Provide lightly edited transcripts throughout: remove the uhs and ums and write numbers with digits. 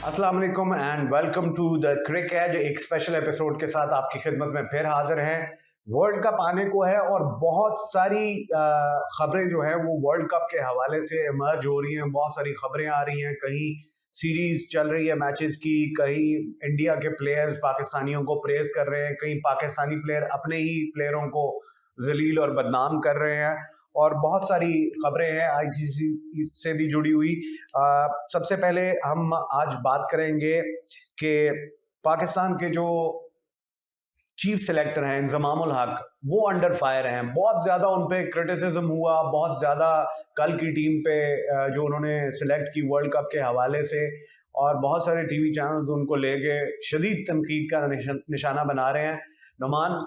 अस्सलाम वालेकुम and welcome to the Cric Edge. एक स्पेशल एपिसोड के साथ आपकी खिदमत में फिर हाजिर हैं। वर्ल्ड कप आने को है और बहुत सारी खबरें जो है वो वर्ल्ड कप के हवाले से इमर्ज हो रही हैं। बहुत सारी खबरें आ रही हैं, कहीं सीरीज चल रही है मैचेस की, कहीं इंडिया के प्लेयर्स पाकिस्तानियों को प्रेज कर रहे हैं, कहीं पाकिस्तानी प्लेयर अपने ही प्लेयरों को जलील और बदनाम कर रहे हैं और बहुत सारी खबरें हैं आईसीसी से भी जुड़ी हुई। सबसे पहले हम आज बात करेंगे कि पाकिस्तान के जो चीफ सेलेक्टर हैं इंजमाम उल हक, वो अंडर फायर हैं। बहुत ज़्यादा उन पे क्रिटिसिज्म हुआ, बहुत ज़्यादा कल की टीम पे जो उन्होंने सिलेक्ट की वर्ल्ड कप के हवाले से, और बहुत सारे टीवी चैनल्स उनको लेके शदीद तनकीद का निशाना बना रहे हैं। नुमान,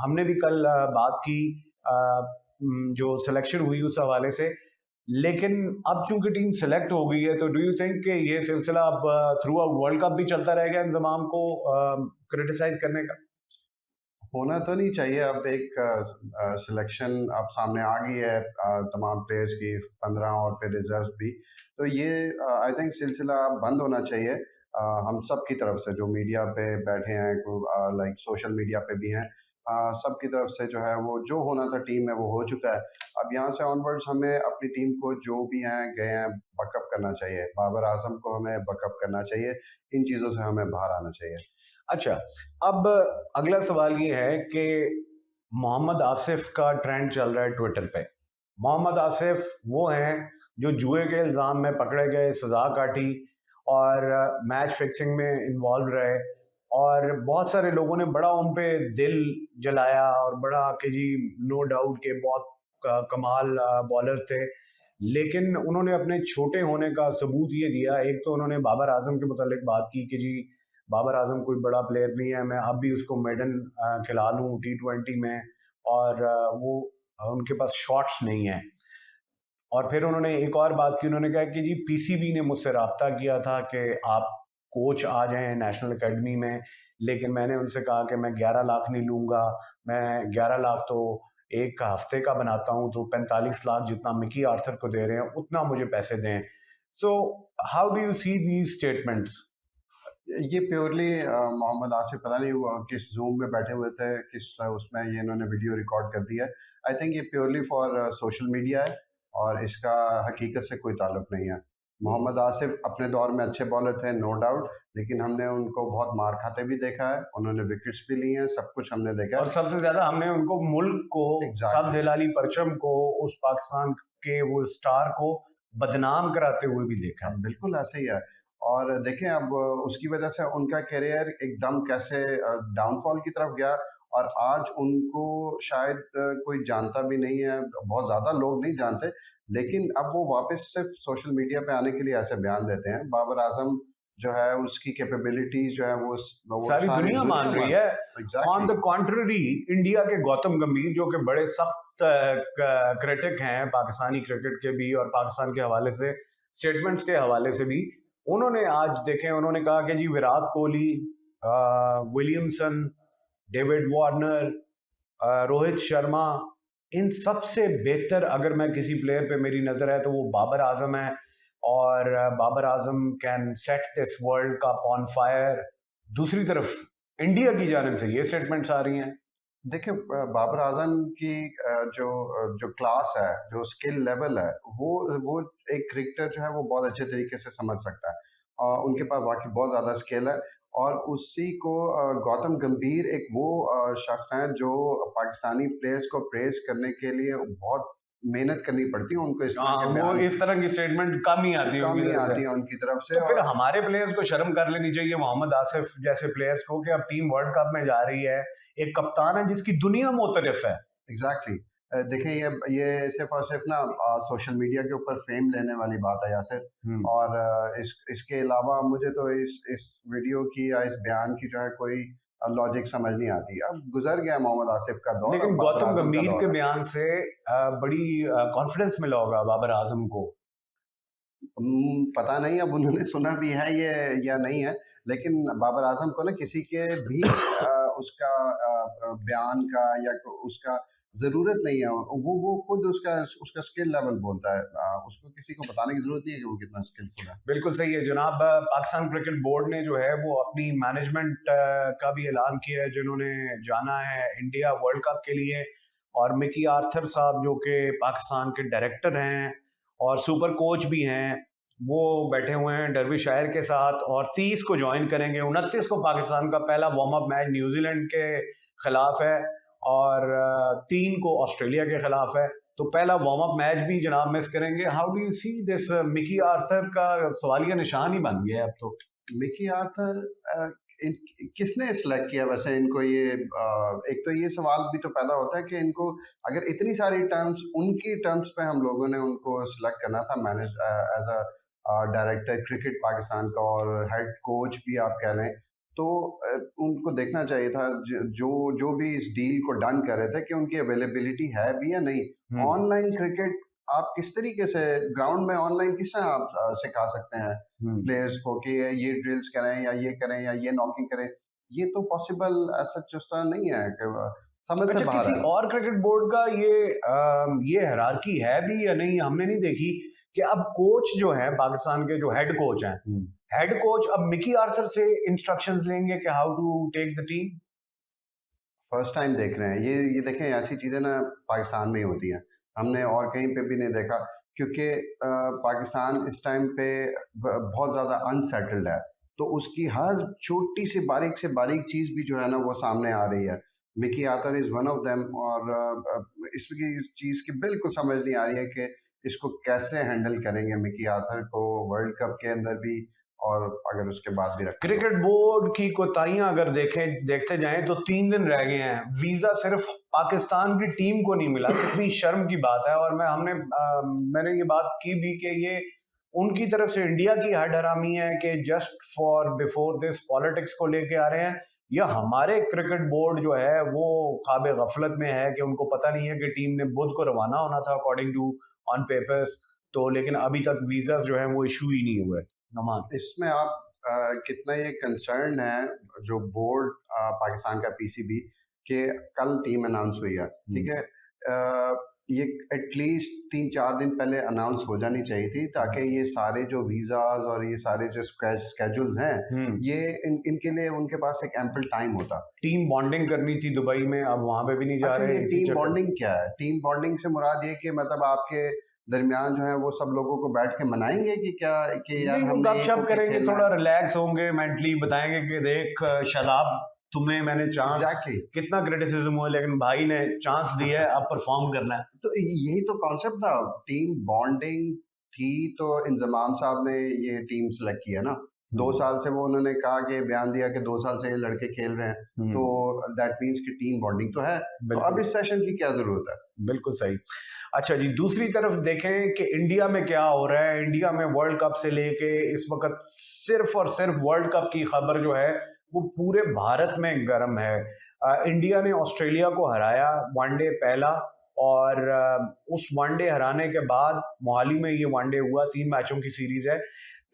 हमने भी कल बात की जो सिलेक्शन हुई उस हवाले से, लेकिन अब चूंकि टीम सेलेक्ट हो गई है तो डू यू थिंक कि ये सिलसिला अब थ्रू आउट वर्ल्ड कप भी चलता रहेगा इंजमाम को क्रिटिसाइज करने का? होना तो नहीं चाहिए। अब एक सिलेक्शन अब सामने आ गई है तमाम प्लेयर्स की, 15 और फिर रिजर्व भी। तो ये आई थिंक सिलसिला अब बंद होना चाहिए। हम सब की तरफ से जो मीडिया पे बैठे हैं, लाइक सोशल मीडिया पे भी हैं, सब की तरफ से जो है वो जो होना था टीम में वो हो चुका है। अब यहाँ से ऑनवर्ड्स हमें अपनी टीम को जो भी हैं गए हैं बकअप करना चाहिए। बाबर आजम को हमें बकअप करना चाहिए। इन चीज़ों से हमें बाहर आना चाहिए। अच्छा, अब अगला सवाल ये है कि मोहम्मद आसिफ का ट्रेंड चल रहा है ट्विटर पे। मोहम्मद आसिफ वो हैं जो जुए के इल्ज़ाम में पकड़े गए, सज़ा काटी और मैच फिक्सिंग में इन्वॉल्व रहे, और बहुत सारे लोगों ने बड़ा उन पे दिल जलाया और बड़ा कि जी नो डाउट के बहुत कमाल बॉलर थे। लेकिन उन्होंने अपने छोटे होने का सबूत ये दिया। एक तो उन्होंने बाबर आजम के मुतालिक बात की कि जी बाबर आजम कोई बड़ा प्लेयर नहीं है, मैं अब भी उसको मेडन खिला लूँ T20 में, और वो उनके पास शॉट्स नहीं है। और फिर उन्होंने एक और बात की, उन्होंने कहा कि जी पीसीबी ने मुझसे रब्ता किया था कि आप कोच आ जाएं नेशनल एकेडमी में, लेकिन मैंने उनसे कहा कि मैं 11 लाख नहीं लूँगा, मैं 11 लाख तो एक हफ्ते का बनाता हूँ, तो 45 लाख जितना मिकी आर्थर को दे रहे हैं उतना मुझे पैसे दें। So how do you see these statements? ये प्योरली मोहम्मद आसिफ, पता नहीं वो किस जूम में बैठे हुए थे, किस उसमें ये इन्होंने वीडियो रिकॉर्ड कर दिया है। आई थिंक ये प्योरली फॉर सोशल मीडिया है और इसका हकीकत से कोई ताल्लुक नहीं है। मोहम्मद आसिफ अपने दौर में अच्छे बॉलर थे, नो डाउट, लेकिन हमने उनको बहुत मार खाते भी देखा है, उन्होंने विकेट्स भी ली हैं, सब कुछ हमने देखा और है। सबसे ज्यादा हमने उनको मुल्क को, सब्ज एग्जैक्टली। हिलाली परचम को, उस पाकिस्तान के वो स्टार को बदनाम कराते हुए भी देखा है। अब बिल्कुल ऐसे ही है। और देखें अब उसकी वजह से उनका करियर एकदम कैसे डाउनफॉल की तरफ गया, और आज उनको शायद कोई जानता भी नहीं है, बहुत ज़्यादा लोग नहीं जानते, लेकिन अब वो वापस सिर्फ सोशल मीडिया पे आने के लिए ऐसे बयान देते हैं। बाबर आजम जो है उसकी कैपेबिलिटीज जो है वो सारी दुनिया मान रही है। On exactly. The contrary, India के गौतम गंभीर जो कि बड़े सख्त क्रिटिक हैं पाकिस्तानी क्रिकेट के भी और पाकिस्तान के हवाले से स्टेटमेंट्स के हवाले से भी, उन्होंने आज देखें, उन्होंने कहा कि जी Virat Kohli, Williamson, David Warner, Rohit Sharma, इन सबसे बेहतर अगर मैं किसी प्लेयर पे मेरी नज़र है तो वो बाबर आजम है, और Babar Azam can set this world cup on fire. दूसरी तरफ इंडिया की जानिब से ये स्टेटमेंट्स आ रही हैं। देखिए बाबर आजम की जो क्लास है, जो स्किल लेवल है, वो एक क्रिकेटर जो है वो बहुत अच्छे तरीके से समझ सकता है। उनके पास वाकई बहुत ज़्यादा स्किल है। और उसी को गौतम गंभीर एक वो शख्स हैं जो पाकिस्तानी प्लेयर्स को प्रेस करने के लिए बहुत मेहनत करनी पड़ती है उनको, इस तरह के वो बयान इस तरह की स्टेटमेंट कम ही आती है कम उनकी ही तरफ से। आती है उनकी तरफ से। तो फिर हमारे प्लेयर्स को शर्म कर लेनी चाहिए, मोहम्मद आसिफ जैसे प्लेयर्स को, कि अब टीम वर्ल्ड कप में जा रही है, एक कप्तान है जिसकी दुनिया मुतरिफ है। एग्जैक्टली। देखिए ये सिर्फ और सिर्फ ना सोशल मीडिया के ऊपर फेम लेने वाली बात है यासिर। और इसके अलावा मुझे तो इस वीडियो की या इस बयान की जो है कोई लॉजिक समझ नहीं आती। अब गुजर गया मोहम्मद आसिफ का दौर, लेकिन अब बाबर गौतम आजम का गंभीर दौर के है। बयान से बड़ी कॉन्फिडेंस मिला होगा बाबर आजम को। पता नहीं अब उन्होंने सुना भी है ये या नहीं है, लेकिन बाबर आजम को ना किसी के भी उसका बयान का या उसका ज़रूरत नहीं है, वो खुद उसका उसका स्किल लेवल बोलता है, उसको किसी को बताने की ज़रूरत नहीं है कि वो कितना स्किलफुल है। बिल्कुल सही है जनाब। पाकिस्तान क्रिकेट बोर्ड ने जो है वो अपनी मैनेजमेंट का भी ऐलान किया है, जिन्होंने जाना है इंडिया वर्ल्ड कप के लिए। और मिकी आर्थर साहब जो कि पाकिस्तान के डायरेक्टर हैं और सुपर कोच भी हैं, वो बैठे हुए हैं डर्बीशायर के साथ, और 30 को ज्वाइन करेंगे। 29 को पाकिस्तान का पहला वार्म अप मैच न्यूजीलैंड के खिलाफ है, और 3 को ऑस्ट्रेलिया के खिलाफ है। तो पहला वार्म अप मैच भी जनाब मिस करेंगे। How do you see this? Mickey Arthur का सवालिया निशान ही बन गया है अब तो। मिकी आर्थर किसने सिलेक्ट किया वैसे इनको? ये एक तो ये सवाल भी तो पैदा होता है कि इनको अगर इतनी सारी टर्म्स उनकी टर्म्स पे हम लोगों ने उनको सिलेक्ट करना था manage as a director cricket Pakistan का और हेड कोच भी आप कह लें, तो उनको देखना चाहिए था जो जो भी इस डील को डन कर रहे थे कि उनकी अवेलेबिलिटी है भी या नहीं। ऑनलाइन क्रिकेट आप किस तरीके से ग्राउंड में ऑनलाइन किस तरह आप सिखा सकते हैं प्लेयर्स को कि ये ड्रिल्स करें या ये करें या ये नॉकिंग करें? ये तो पॉसिबल ऐसा जिस तरह नहीं है कि समझ से अच्छा, बाहर किसी है। और क्रिकेट बोर्ड का ये हायरार्की है भी या नहीं, हमने नहीं देखी। कि अब कोच जो है पाकिस्तान के, जो हेड कोच हैं, हेड कोच अब मिकी आर्थर से इंस्ट्रक्शंस लेंगे कि how to take the team. First time देख रहे हैं ये देखें, ऐसी चीज़ें ना पाकिस्तान में ही होती हैं, हमने और कहीं पे भी नहीं देखा, क्योंकि पाकिस्तान इस टाइम पे बहुत ज़्यादा अनसेटल्ड है, तो उसकी हर छोटी से बारीक चीज़ भी जो है ना वो सामने आ रही है। Mickey Arthur is one of them, और इसकी इस चीज़ की बिल्कुल समझ नहीं आ रही है कि इसको कैसे हैंडल करेंगे मिकी आर्थर को वर्ल्ड कप के अंदर भी और अगर उसके बाद भी रखें तो। क्रिकेट बोर्ड की कोताहियां अगर देखते जाएं तो 3 दिन रह गए हैं, वीजा सिर्फ पाकिस्तान की टीम को नहीं मिला। कितनी शर्म की बात है। और मैंने ये बात की भी कि ये उनकी तरफ से इंडिया की हड हरामी है कि just for before this politics को लेके आ रहे हैं, या हमारे क्रिकेट बोर्ड जो है वो ख्वाब गफलत में है कि उनको पता नहीं है कि टीम ने बुध को रवाना होना था अकॉर्डिंग टू ऑन पेपर्स। तो लेकिन अभी तक वीजा जो है वो इशू ही नहीं हुए। नमान। इसमें आप कितना ये कंसर्न है जो बोर्ड पाकिस्तान का पीसीबी कि कल टीम अनाउंस हुई है, ठीक है, ये एटलीस्ट 3-4 दिन पहले अनाउंस हो जानी चाहिए थी ताकि ये सारे जो वीज़ाज और ये सारे जो स्केड्यूल्स हैं ये इनके लिए उनके पास एक एम्पल टाइम होता। टीम बॉन्डिंग करनी थी दुबई में, अब वहां पे भी नहीं जा अच्छा, रहे ये इसी टीम चक्कर। बॉन्डिंग क्या है? टीम बॉन्डिंग से मुराद ये कि मतलब आपके दरमियान जो है वो सब लोगों को बैठ के मनाएंगे कि क्या कि यार नहीं, वो हमने एक गपशप होके करेंगे, खेलना थोड़ा है। रिलैक्स होंगे, मेंटली बताएंगे कि देख शादाब, तुम्हें मैंने चांस, एग्जैक्टली। कितना क्रिटिसिज्म हुआ लेकिन भाई ने चांस दिया है, अब परफॉर्म करना है। तो यही तो कॉन्सेप्ट था, टीम बॉन्डिंग थी, तो इंजमाम साहब ने ये टीम सेलेक्ट किया ना। 2 साल से वो उन्होंने कहा कि बयान दिया कि 2 साल से ये लड़के खेल रहे हैं, तो दैट मीन्स कि टीम बॉन्डिंग तो है, तो अब बिल्कुल इस सेशन की क्या जरूरत है? बिल्कुल सही। अच्छा जी, दूसरी तरफ देखें कि इंडिया में क्या हो रहा है। इंडिया में वर्ल्ड कप से लेके इस वक्त सिर्फ और सिर्फ वर्ल्ड कप की खबर जो है वो पूरे भारत में गर्म है। इंडिया ने ऑस्ट्रेलिया को हराया वनडे पहला, और उस वनडे हराने के बाद मोहाली में ये वनडे हुआ, 3 मैचों की सीरीज है।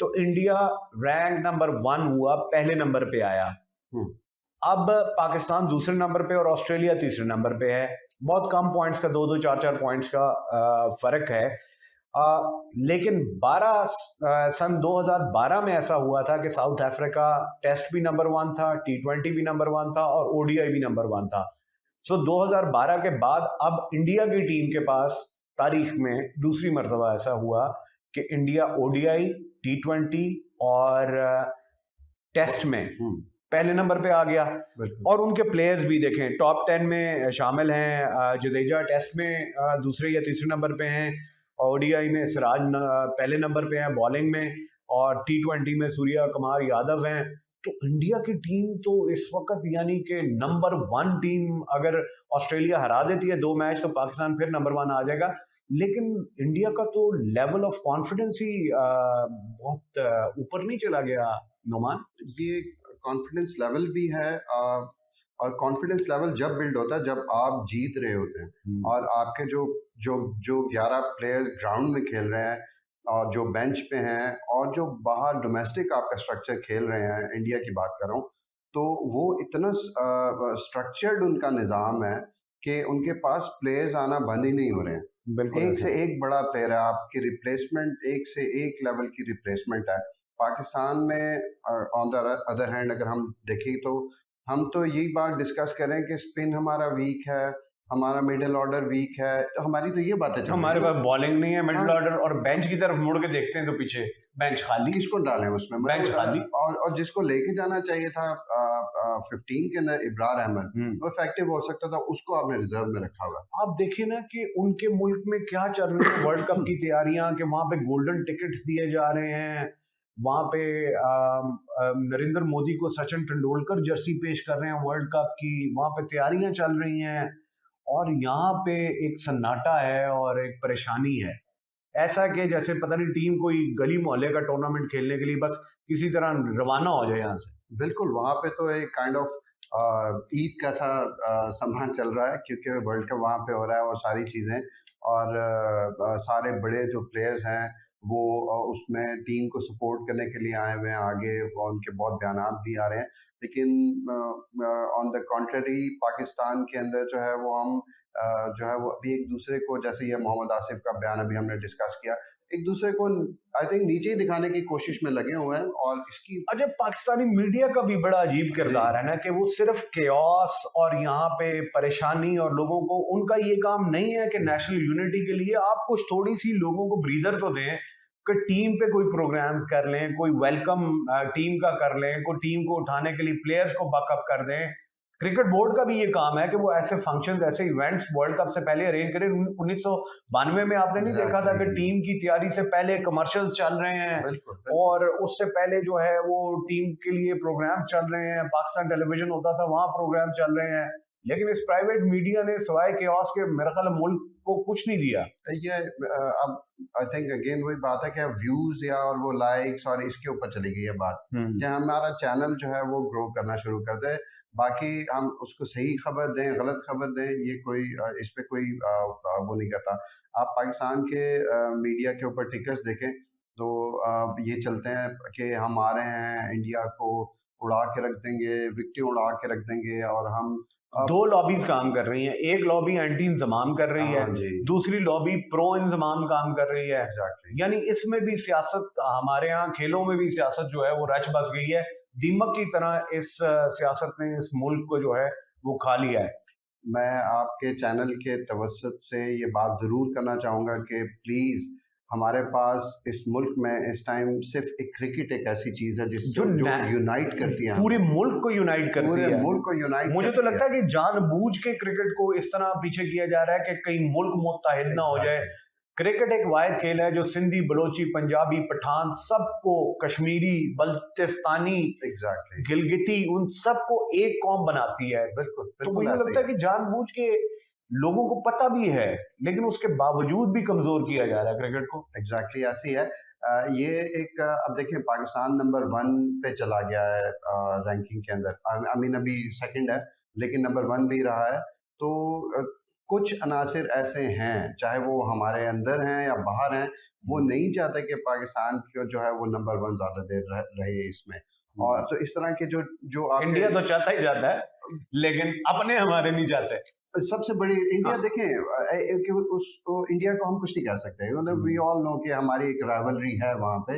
तो इंडिया रैंक नंबर 1 हुआ, पहले नंबर पे आया। हम्म, अब पाकिस्तान दूसरे नंबर पे और ऑस्ट्रेलिया तीसरे नंबर पे है। बहुत कम पॉइंट्स का, 2-2 4-4 पॉइंट्स का फर्क है। लेकिन 2012 में ऐसा हुआ था कि साउथ अफ्रीका टेस्ट भी नंबर 1 था, T20 भी नंबर 1 था और ओडीआई भी नंबर 1 था। सो 2012 के बाद अब इंडिया की टीम के पास तारीख में दूसरी मर्तबा ऐसा हुआ कि इंडिया ओडीआई, T20 और टेस्ट में हम्म, पहले नंबर पे आ गया। बिल्कुल। और उनके प्लेयर्स भी देखें टॉप 10 में शामिल हैं। जडेजा टेस्ट में दूसरे या तीसरे नंबर पे हैं, ओडीआई में सिराज पहले नंबर पे हैं बॉलिंग में, और T20 में सूर्या कुमार यादव हैं। तो इंडिया की टीम तो इस वक्त यानी कि नंबर 1 टीम। अगर ऑस्ट्रेलिया हरा देती है 2 मैच तो पाकिस्तान फिर नंबर 1 आ जाएगा। लेकिन इंडिया का तो लेवल ऑफ कॉन्फिडेंस ही बहुत ऊपर नहीं चला गया नोमान। ये कॉन्फिडेंस लेवल भी है, और कॉन्फिडेंस लेवल जब बिल्ड होता है जब आप जीत रहे होते हैं और आपके जो जो जो 11 प्लेयर्स ग्राउंड में खेल रहे हैं और जो बेंच पे हैं और जो बाहर डोमेस्टिक आपका स्ट्रक्चर खेल रहे हैं, इंडिया की बात कर रहा हूँ, तो वो इतना स्ट्रक्चर्ड उनका निज़ाम है कि उनके पास प्लेयर्स आना बंद ही नहीं हो रहे हैं। बिल्कुल एक ऐसा से है। एक बड़ा प्लेयर है, आपकी रिप्लेसमेंट एक से एक लेवल की रिप्लेसमेंट है। पाकिस्तान में ऑन द अदर हैंड अगर हम देखें तो हम तो यही बात डिस्कस करें कि स्पिन हमारा वीक है, हमारा मिडल ऑर्डर वीक है, तो हमारी तो ये बातें चल रही हमारे है ना। पास बॉलिंग नहीं है, हाँ, मिडिल ऑर्डर, और बेंच की तरफ मुड़ के देखते हैं तो पीछे बेंच खाली, किसको डालें उसमें? बेंच मतलब खाली। और जिसको लेके जाना चाहिए था 15 के अंदर इब्रार अहमद, हुँ। वो इफेक्टिव हो सकता था, उसको आपने रिजर्व में रखा हुआ आप देखिए ना कि उनके मुल्क में क्या चल रही है वर्ल्ड कप है। की तैयारियां, कि वहां पे गोल्डन टिकट्स दिए जा रहे हैं, वहां पे नरेंद्र मोदी को सचिन तेंदुलकर जर्सी पेश कर रहे हैं वर्ल्ड कप की, वहां पे तैयारियां चल रही हैं, और यहाँ पे एक सन्नाटा है और एक परेशानी है। ऐसा कि जैसे पता नहीं टीम कोई गली मोहल्ले का टूर्नामेंट खेलने के लिए बस किसी तरह रवाना हो जाए यहाँ से। बिल्कुल, वहाँ पे तो एक काइंड ऑफ ईद का सा सामान चल रहा है, क्योंकि वर्ल्ड कप वहाँ पे हो रहा है और सारी चीज़ें, और सारे बड़े जो प्लेयर्स हैं वो उसमें टीम को सपोर्ट करने के लिए आए हुए हैं आगे, और उनके बहुत बयानात भी आ रहे हैं। लेकिन ऑन द कॉन्ट्ररी पाकिस्तान के अंदर जो है वो हम जो है वो अभी एक दूसरे को, जैसे ये मोहम्मद आसिफ का बयान अभी हमने डिस्कस किया, एक दूसरे को आई थिंक नीचे ही दिखाने की कोशिश में लगे हुए हैं, और इसकी अच्छा, पाकिस्तानी मीडिया का भी बड़ा अजीब जी, किरदार है ना, कि वो सिर्फ केओस और यहाँ पे परेशानी, और लोगों को, उनका ये काम नहीं है कि नेशनल यूनिटी के लिए आप कुछ थोड़ी सी लोगों को ब्रीदर तो दें, कि टीम पे कोई प्रोग्राम्स कर लें, कोई वेलकम टीम का कर लें, कोई टीम को उठाने के लिए प्लेयर्स को बकअप कर दें। क्रिकेट बोर्ड का भी ये काम है कि वो ऐसे फंक्शंस, ऐसे इवेंट्स वर्ल्ड कप से पहले अरेंज करें। 1992 में आपने नहीं देखा था कि एग्ज़ैक्टली, टीम की तैयारी से पहले कमर्शियल्स चल रहे हैं, बिल्कुल, बिल्कुल। और उससे पहले जो है वो टीम के लिए प्रोग्राम्स चल रहे हैं, पाकिस्तान टेलीविजन होता था वहां प्रोग्राम चल रहे हैं, लेकिन इस प्राइवेट मीडिया ने सिवाय केओस के मेरे ख्याल में मुल्क को कुछ नहीं दिया। ये अब आई थिंक अगेन वही बात है कि व्यूज़ या और वो लाइक्स और इसके ऊपर चली गई है बात, हम्म। कि हमारा चैनल जो है वो ग्रो करना शुरू कर दे, बाकी हम उसको सही खबर दें, गलत खबर दें, ये कोई इस पे कोई वो नहीं करता। आप पाकिस्तान के मीडिया के ऊपर टिकर्स देखें तो ये चलते हैं कि हम आ रहे हैं, इंडिया को उड़ा के रख देंगे, विकेटें उड़ा के रख देंगे, और हम दो लॉबीज काम कर रही हैं, एक लॉबी एंटी इंजमाम कर रही है, हाँ जी, दूसरी लॉबी प्रो इंजमाम काम कर रही है। एग्ज़ैक्टली। यानी इसमें भी सियासत, हमारे यहाँ खेलों में भी सियासत जो है वो रच बस गई है, दीमक की तरह इस सियासत ने इस मुल्क को जो है वो खा लिया है। मैं आपके चैनल के तवज्जुद से ये बात ज़रूर करना चाहूँगा कि प्लीज़ हमारे पास इस मुल्क में इस टाइम सिर्फ़ एक क्रिकेट एक ऐसी चीज़ है जो जो यूनाइट करती है पूरे हमें, मुल्क को यूनाइट करती पूरे है। मुल्क को यूनाइट मुझे तो करती लगता है कि जानबूझ के क्रिकेट को इस तरह पीछे किया जा रहा है कि कहीं मुल्क मुत्तहिद ना हो जाए। एग्ज़ैक्टली, क्रिकेट एक वाहिद खेल है जो सिंधी, बलोची, पंजाबी, पठान सबको, कश्मीरी, बल्तिस्तानी, एग्ज़ैक्टली, गिलगिती, उन सबको एक कौम बनाती है। बिल्कुल, तो बिल्कुल मुझे ऐसे लगता ही है है। कि जानबूझ के लोगों को पता भी है, लेकिन उसके बावजूद भी कमजोर किया जा रहा है क्रिकेट को। एग्ज़ैक्टली ऐसी है। ये एक अब देखिए पाकिस्तान नंबर 1 पे चला गया है रैंकिंग के अंदर। आई मीन अभी सेकंड है, लेकिन नंबर 1 भी रहा है। तो अ, कुछ अनासिर ऐसे हैं, चाहे वो हमारे अंदर हैं या बाहर हैं, वो नहीं चाहते कि पाकिस्तान को जो है वो नंबर 1 ज़्यादा देर रहे इसमें। और तो इस तरह के जो जो आपके इंडिया तो चाहता ही चाहता है, लेकिन अपने हमारे नहीं चाहते। सबसे बड़ी इंडिया हाँ। देखें कि इंडिया को हम कुछ नहीं कह सकते, मतलब वी ऑल नो कि हमारी एक राइवलरी है वहाँ पे,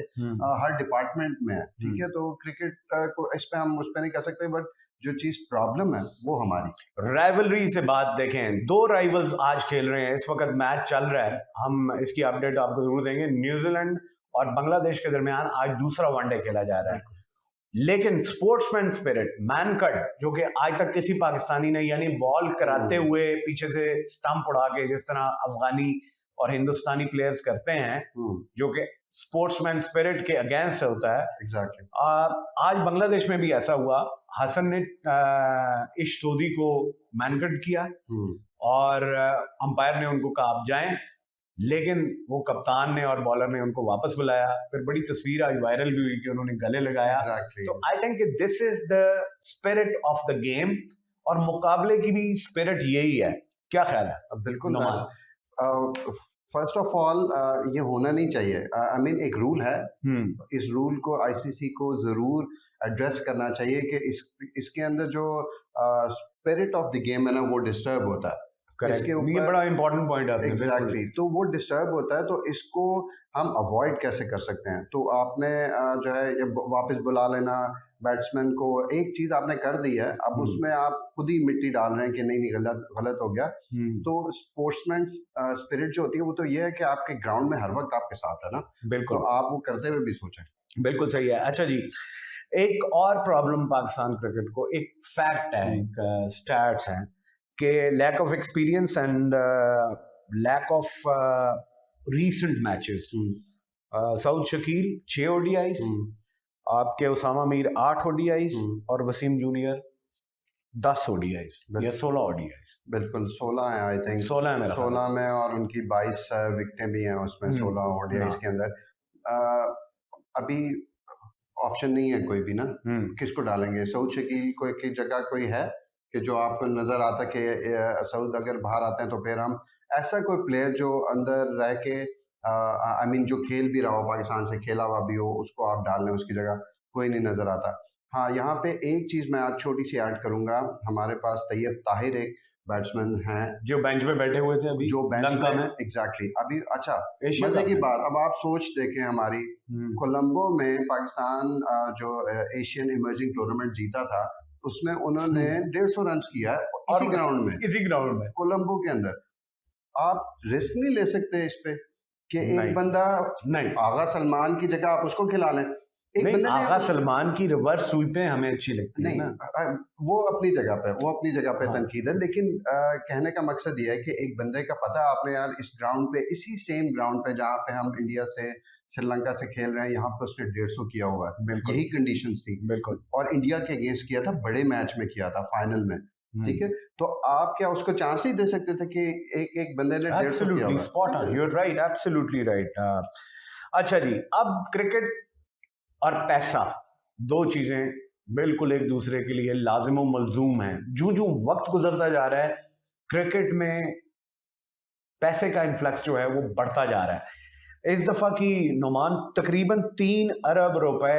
हर डिपार्टमेंट में है, ठीक है, तो क्रिकेट को इस पे हम उस पे नहीं कह सकते, बट जो चीज़ प्रॉब्लम है वो हमारी। राइवलरी से बात देखें, दो राइवल्स आज खेल रहे हैं, इस वक्त मैच चल रहा है, हम इसकी अपडेट आपको जरूर देंगे। न्यूजीलैंड और बांग्लादेश के दरमियान आज दूसरा वनडे खेला जा रहा है, लेकिन स्पोर्ट्समैन स्पिरिट, मैनकट, जो कि आज तक किसी पाकिस्तानी ने, यानी बॉल कराते हुए पीछे से स्टंप उड़ा के, जिस तरह अफगानी और हिंदुस्तानी प्लेयर्स करते हैं, जो कि स्पोर्ट्समैन स्पिरिट के अगेंस्ट होता है। एग्जैक्टली, आज बांग्लादेश में भी ऐसा हुआ। हसन ने इश सोदी को मैनकट किया, और अंपायर ने उनको कहा आप जाएं, लेकिन वो कप्तान ने और बॉलर ने उनको वापस बुलाया। फिर बड़ी तस्वीर आज वायरल भी हुई कि उन्होंने गले लगाया। एग्जैक्टली, तो I think this is the spirit of the game, और मुकाबले की भी स्पिरिट यही है। क्या ख्याल है बिल्कुल। नोमान? फर्स्ट ऑफ ऑल ये होना नहीं चाहिए। आई मीन एक रूल है, इस रूल को आईसीसी को ज़रूर एड्रेस करना चाहिए कि इसके अंदर जो स्पिरिट ऑफ द गेम है ना वो डिस्टर्ब होता है। करेक्ट, इसके ये ऊपर बड़ा इंपॉर्टेंट पॉइंट है आपने, बिल्कुल। एग्जैक्टली तो वो डिस्टर्ब होता है, तो इसको हम अवॉइड कैसे कर सकते हैं? तो आपने जो है ये वापस बुला लेना बैट्समैन को, एक चीज आपने कर दी है, अब उसमें आप खुद ही मिट्टी डाल रहे हैं कि नहीं नहीं गलत गलत हो गया। तो स्पोर्ट्समैन स्पिरिट जो होती है वो तो ये है कि आपके ग्राउंड में हर वक्त आपके साथ है ना, तो बिल्कुल आप वो करते हुए भी सोचें। बिल्कुल सही है। अच्छा जी, एक और प्रॉब्लम पाकिस्तान क्रिकेट को, एक फैक्ट है, एक स्टैट्स है कि lack of experience and lack of recent matches. Saud Shakeel 6 ODIs, आपके उसामा मीर 8 ओडीआईज और वसीम जूनियर 10 ओडीआईज या 16 ओडीआईज। बिल्कुल 16 है आई थिंक, 16 है मेरा ख्याल 16 में, और उनकी 22 विकेटें भी हैं उसमें 16 ओडीआईज के अंदर। अभी ऑप्शन नहीं है कोई भी ना, किसको डालेंगे? सऊद शकील को की जगह कोई है कि जो आपको नजर आता कि सऊद अगर बाहर आते हैं तो फिर हम ऐसा कोई प्लेयर जो अंदर रह के आई मीन जो खेल भी रहा हो, पाकिस्तान से खेला हुआ भी हो, उसको आप डाल लें उसकी जगह? कोई नहीं नजर आता। हाँ, यहाँ पे एक चीज मैं आज छोटी सी ऐड करूंगा, हमारे पास तैयब ताहिर एक बैट्समैन हैं जो बेंच पे बैठे हुए थे अभी, जो बेंच लंका में में। एग्जैक्टली अभी। अच्छा, एशिया मजे कप की में। बात, अब आप सोच देखें हमारी कोलंबो में पाकिस्तान जो एशियन इमर्जिंग टूर्नामेंट जीता था, उसमें उन्होंने 150 रन किया है और इसी ग्राउंड में, इसी ग्राउंड में, कोलंबो के अंदर। आप रिस्क नहीं ले सकते इस पे कि नहीं, एक बंदा नहीं, आगा सलमान की जगह आप उसको खिला लें। एक नहीं, बंदे ने आगा सलमान की रिवर्स स्वीपें हमें अच्छी लगती है नहीं, ना। वो अपनी जगह पे, वो अपनी जगह पे हाँ। तनकीद है, लेकिन कहने का मकसद ये है कि एक बंदे का पता है आपने यार, इस ग्राउंड पे, इसी सेम ग्राउंड पे जहाँ पे हम इंडिया से श्रीलंका से खेल रहे हैं, यहाँ पे उसने 150 किया हुआ है, बिल्कुल, यही कंडीशंस थी, बिल्कुल। और इंडिया के अगेंस्ट किया था, बड़े मैच में किया था, फाइनल में। ठीक है, तो आप क्या उसको चांस नहीं दे सकते थे कि एक एक बंदे ने 150 किया एब्सोल्युटली हुआ spot on, you are right, absolutely right. अच्छा जी, अब क्रिकेट और पैसा, दो चीजें बिल्कुल एक दूसरे के लिए लाजिम मलजूम हैं। जो जो वक्त गुजरता जा रहा है, क्रिकेट में पैसे का इन्फ्लक्स जो है वो बढ़ता जा रहा है। इस दफा की नुमान तकरीबन 3 अरब रुपए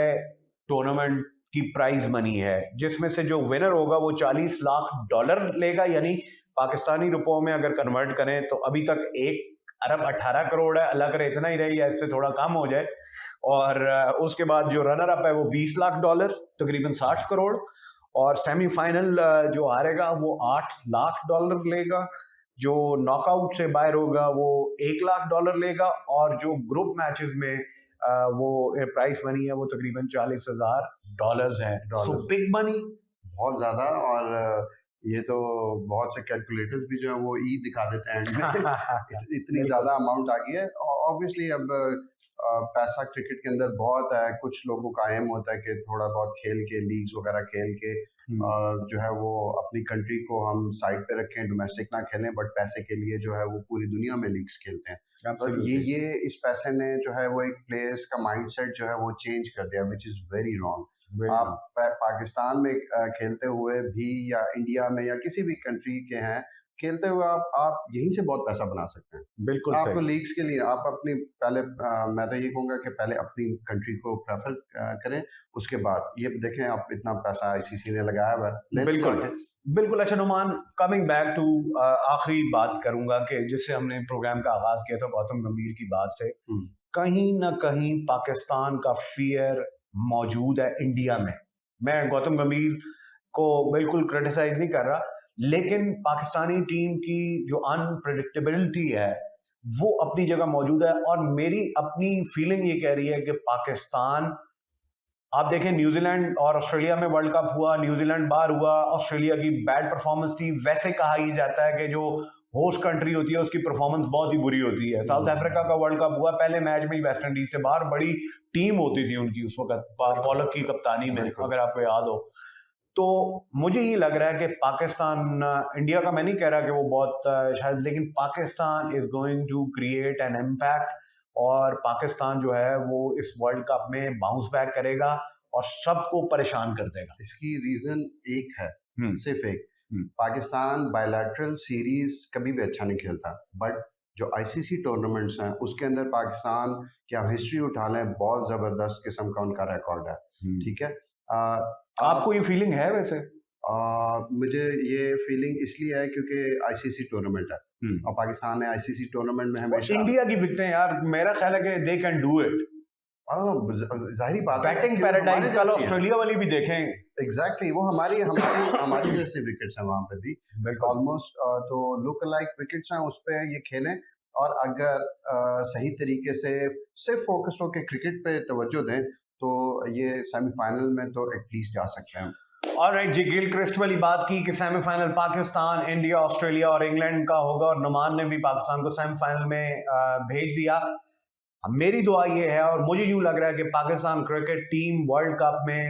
टूर्नामेंट की प्राइज मनी है, जिसमें से जो विनर होगा वो $40 लाख लेगा, यानी पाकिस्तानी रुपयों में अगर कन्वर्ट करें तो अभी तक 1 अरब 18 करोड़ है। अल्लाह करे इतना ही रही, या इससे थोड़ा कम हो जाए। और उसके बाद जो रनर अप है वो $20 लाख, तकरीबन 60 करोड़। और सेमीफाइनल जो हारेगा वो $8 लाख लेगा। जो नॉकआउट से बाहर होगा वो $1 लाख लेगा। और जो ग्रुप मैचेस में वो प्राइस मनी है वो तकरीबन $40,000 है। सो बिग मनी, बहुत ज्यादा। और ये तो बहुत से कैलकुलेटर्स भी जो है वो ई दिखा देते हैं एंड में इतनी ज्यादा अमाउंट आ गई है। ऑब्वियसली अब पैसा क्रिकेट के अंदर बहुत है, कुछ लोगों का एम होता है कि थोड़ा बहुत खेल के, लीग्स वगैरह खेल के जो है वो अपनी कंट्री को हम साइड पे रखें, डोमेस्टिक ना खेलें, बट पैसे के लिए जो है वो पूरी दुनिया में लीग्स खेलते हैं। तो ये इस पैसे ने जो है वो एक प्लेयर्स का माइंडसेट जो है वो चेंज कर दिया, विच इज वेरी रॉन्ग। आप पाकिस्तान में खेलते हुए भी या इंडिया में या किसी भी कंट्री के हैं खेलते हुए, आप यहीं से बहुत पैसा बना सकते हैं। बिल्कुल आपको लीग्स के लिए आप अपनी पहले मैं तो ये कहूँगा कि पहले अपनी कंट्री को प्रेफर करें, उसके बाद ये देखें आप इतना पैसा आईसीसी ने लगाया हुआ है। बिल्कुल बिल्कुल। अच्छा नुमान, कमिंग बैक टू आखिरी बात करूंगा कि जिससे हमने प्रोग्राम का आगाज किया था गौतम गंभीर की बात से, कहीं ना कहीं पाकिस्तान का फियर मौजूद है इंडिया में। मैं गौतम गंभीर को बिल्कुल क्रिटिसाइज नहीं कर रहा, लेकिन पाकिस्तानी टीम की जो अनप्रेडिक्टेबिलिटी है वो अपनी जगह मौजूद है। और मेरी अपनी फीलिंग ये कह रही है कि पाकिस्तान, आप देखें न्यूजीलैंड और ऑस्ट्रेलिया में वर्ल्ड कप हुआ, न्यूजीलैंड बाहर हुआ, ऑस्ट्रेलिया की बैड परफॉर्मेंस थी। वैसे कहा ही जाता है कि जो होस्ट कंट्री होती है उसकी परफॉर्मेंस बहुत ही बुरी होती है। साउथ अफ्रीका का वर्ल्ड कप हुआ, पहले मैच में ही वेस्ट इंडीज से बाहर, बड़ी टीम होती थी उनकी उस वक्त पॉलक की कप्तानी में, अगर आपको याद हो। तो मुझे ये लग रहा है कि पाकिस्तान, इंडिया का मैं नहीं कह रहा कि वो बहुत शायद, लेकिन Pakistan is going to create an impact. और पाकिस्तान जो है वो इस वर्ल्ड कप में बाउंस बैक करेगा और सबको परेशान कर देगा। इसकी रीजन एक है, सिर्फ एक, पाकिस्तान बायलैटरल सीरीज कभी भी अच्छा नहीं खेलता, बट जो आईसीसी टूर्नामेंट्स हैं उसके अंदर पाकिस्तान की आप हिस्ट्री उठा लें, बहुत जबरदस्त किस्म का उनका रिकॉर्ड है। ठीक है, आपको ये फीलिंग है वैसे? मुझे ये फीलिंग इसलिए है क्योंकि आईसीसी टूर्नामेंट है और पाकिस्तान ने आईसीसी टूर्नामेंट में हमेशा इंडिया की विकेटें यार, मेरा ख्याल है कि दे कैन डू इट। जाहिर बात है बैटिंग कि वो हमारे पैराडाइज कल जैसी हैं। ऑस्ट्रेलिया वाली भी देखें। एग्जैक्टली वो हमारी हमारी हमारी जैसी विकेट्स हैं वहाँ पे भी बिल्कुल। ऑलमोस्ट। तो लुक लाइक विकेट्स हैं, उस पे ये खेलें और अगर सही तरीके से सिर्फ फोकस होकर क्रिकेट पे तवज्जो दें तो ये सेमीफाइनल में तो एटलीस्ट जा सकते हैं। ऑलराइट जी, गिलक्रिस्ट वाली बात की कि सेमीफाइनल पाकिस्तान, इंडिया, ऑस्ट्रेलिया और इंग्लैंड का होगा और नुमान ने भी पाकिस्तान को सेमीफाइनल में भेज दिया। अब मेरी दुआ ये है और मुझे यूं लग रहा है कि Pakistan cricket team world cup में